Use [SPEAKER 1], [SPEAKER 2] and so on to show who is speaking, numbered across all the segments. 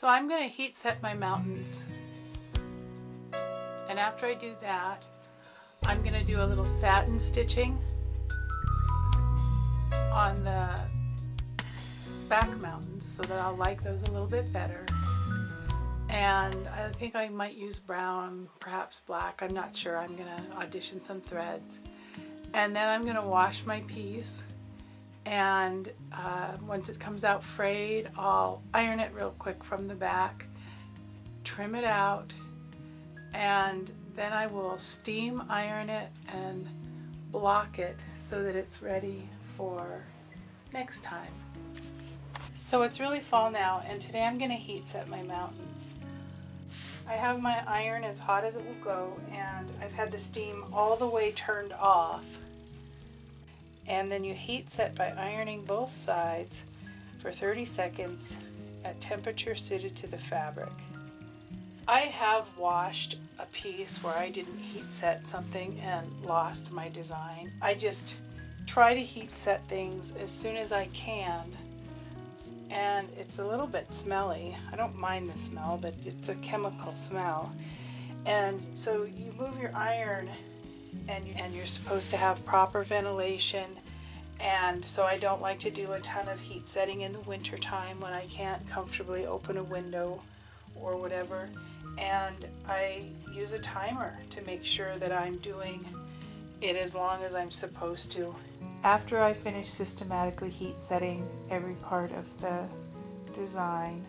[SPEAKER 1] So I'm going to heat set my mountains, and after I do that, I'm going to do a little satin stitching on the back mountains so that I'll like those a little bit better. And I think I might use brown, perhaps black, I'm not sure. I'm going to audition some threads. And then I'm going to wash my piece, and once it comes out frayed, I'll iron it real quick from the back, trim it out, and then I will steam iron it and block it so that it's ready for next time. So it's really fall now, and today I'm going to heat set my mountains. I have my iron as hot as it will go, and I've had the steam all the way turned off. And then you heat set by ironing both sides for 30 seconds at temperature suited to the fabric. I have washed a piece where I didn't heat set something and lost my design. I just try to heat set things as soon as I can, and it's a little bit smelly. I don't mind the smell, but it's a chemical smell. And so you move your iron, and you're supposed to have proper ventilation, and so I don't like to do a ton of heat setting in the winter time when I can't comfortably open a window or whatever. And I use a timer to make sure that I'm doing it as long as I'm supposed to. After I finish systematically heat setting every part of the design,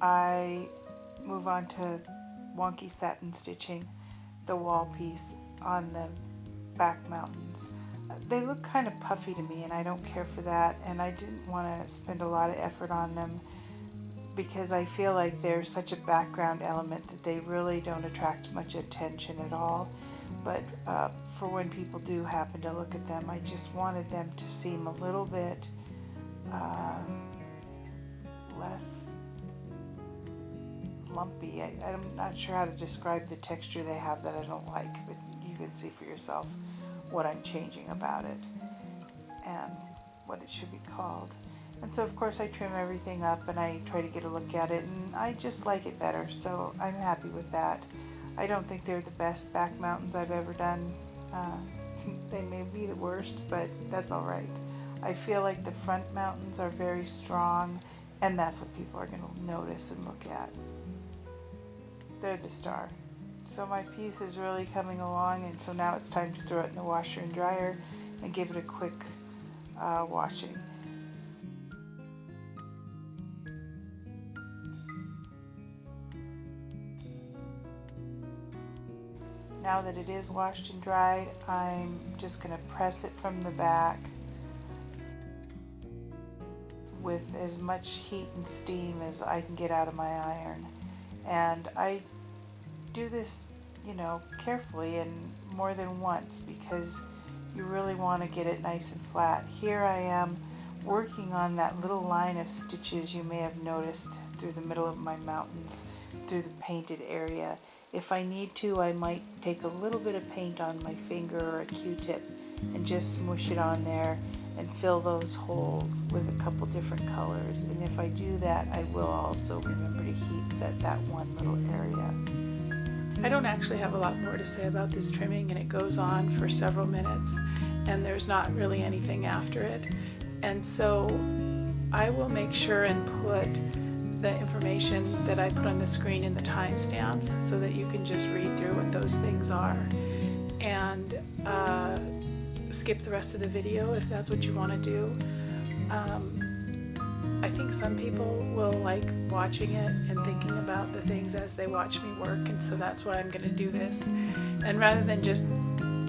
[SPEAKER 1] I move on to wonky satin stitching the wall piece on the back mountains. They look kind of puffy to me, and I don't care for that, and I didn't want to spend a lot of effort on them because I feel like they're such a background element that they really don't attract much attention at all. But for when people do happen to look at them, I just wanted them to seem a little bit less lumpy. I'm not sure how to describe the texture they have that I don't like, but you can see for yourself what I'm changing about it and what it should be called. And so of course I trim everything up and I try to get a look at it, and I just like it better, so I'm happy with that. I don't think they're the best back mountains I've ever done. They may be the worst, but that's alright. I feel like the front mountains are very strong, and that's what people are going to notice and look at. They're the star. So my piece is really coming along, and so now it's time to throw it in the washer and dryer and give it a quick washing. Now that it is washed and dried, I'm just going to press it from the back with as much heat and steam as I can get out of my iron. And I do this, carefully and more than once, because you really want to get it nice and flat. Here I am working on that little line of stitches you may have noticed through the middle of my mountains, through the painted area. If I need to, I might take a little bit of paint on my finger or a Q-tip and just smush it on there and fill those holes with a couple different colors. And if I do that, I will also remember to heat set that one little area. I don't actually have a lot more to say about this trimming, and it goes on for several minutes, and there's not really anything after it. And so I will make sure and put the information that I put on the screen in the timestamps so that you can just read through what those things are, and skip the rest of the video if that's what you want to do. I think some people will like watching it and thinking about the things as they watch me work, and so that's why I'm going to do this. And rather than just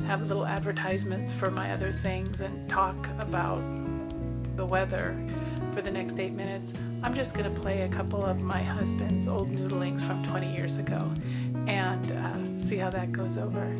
[SPEAKER 1] have little advertisements for my other things and talk about the weather for the next 8 minutes, I'm just going to play a couple of my husband's old noodlings from 20 years ago and see how that goes over.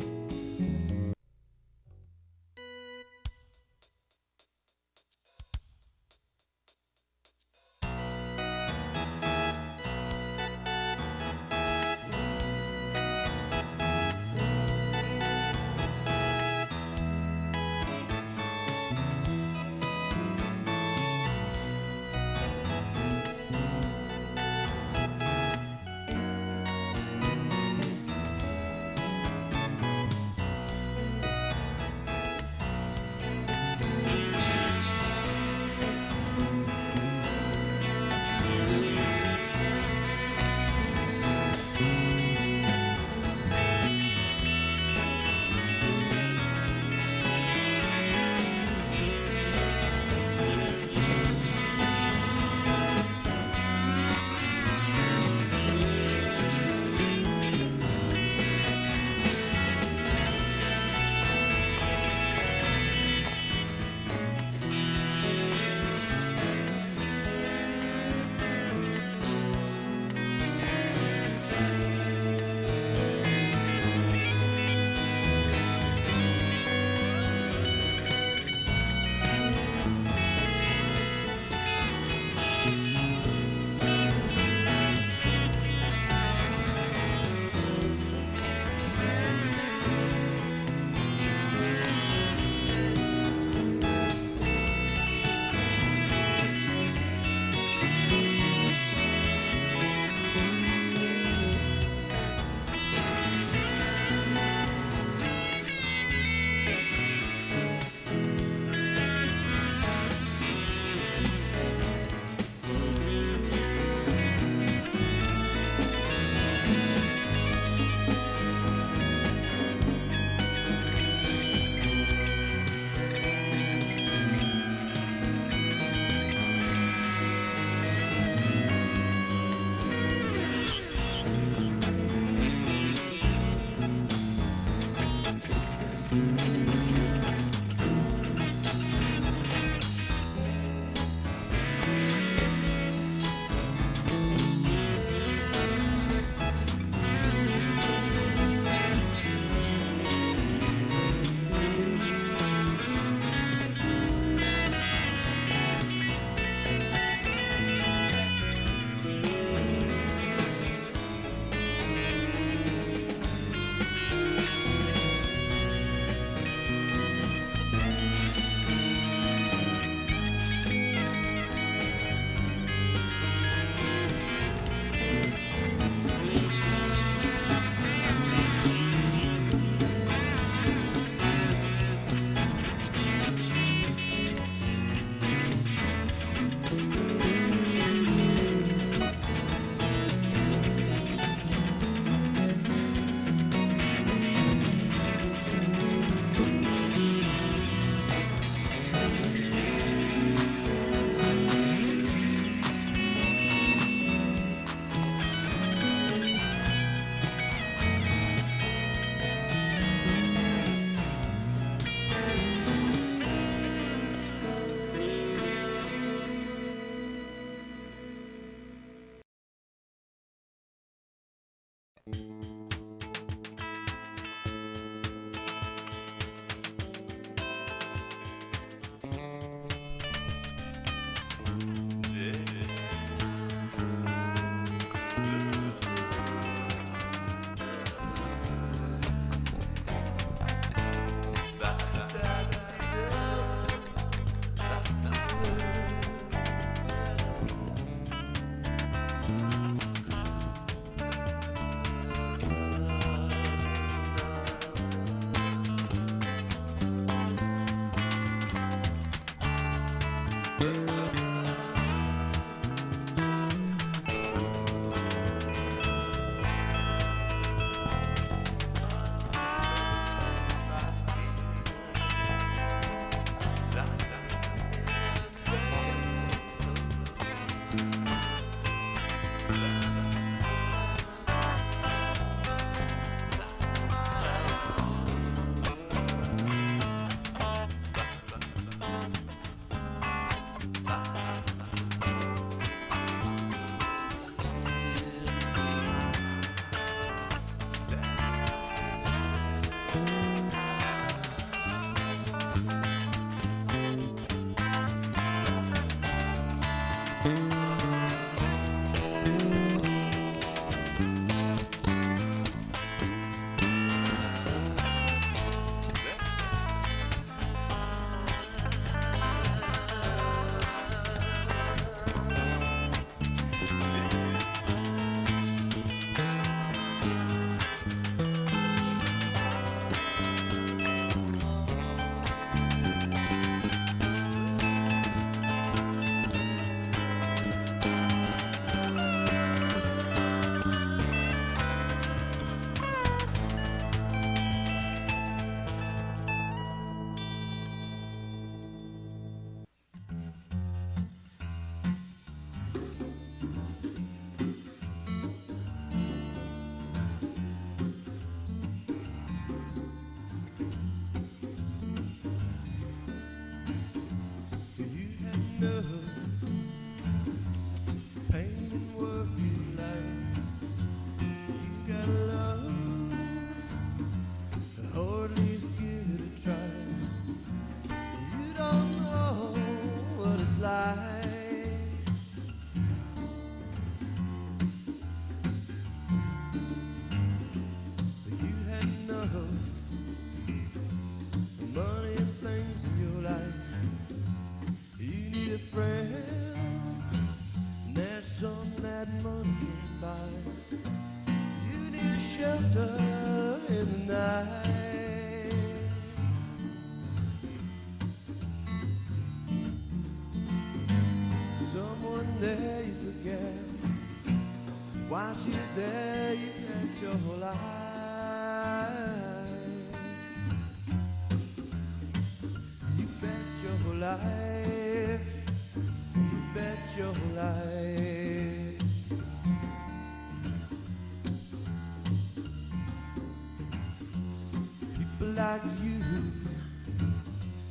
[SPEAKER 2] Like you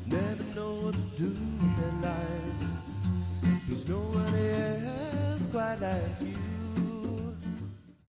[SPEAKER 2] never know what to do.